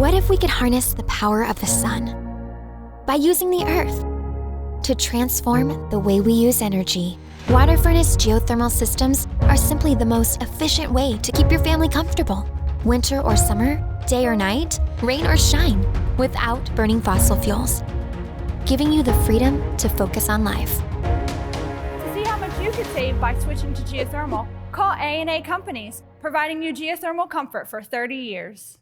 What if we could harness the power of the sun by using the earth to transform the way we use energy? Water furnace geothermal systems are simply the most efficient way to keep your family comfortable, winter or summer, day or night, rain or shine, without burning fossil fuels, giving you the freedom to focus on life. To see how much you could save by switching to geothermal, call A&A Companies, providing you geothermal comfort for 30 years.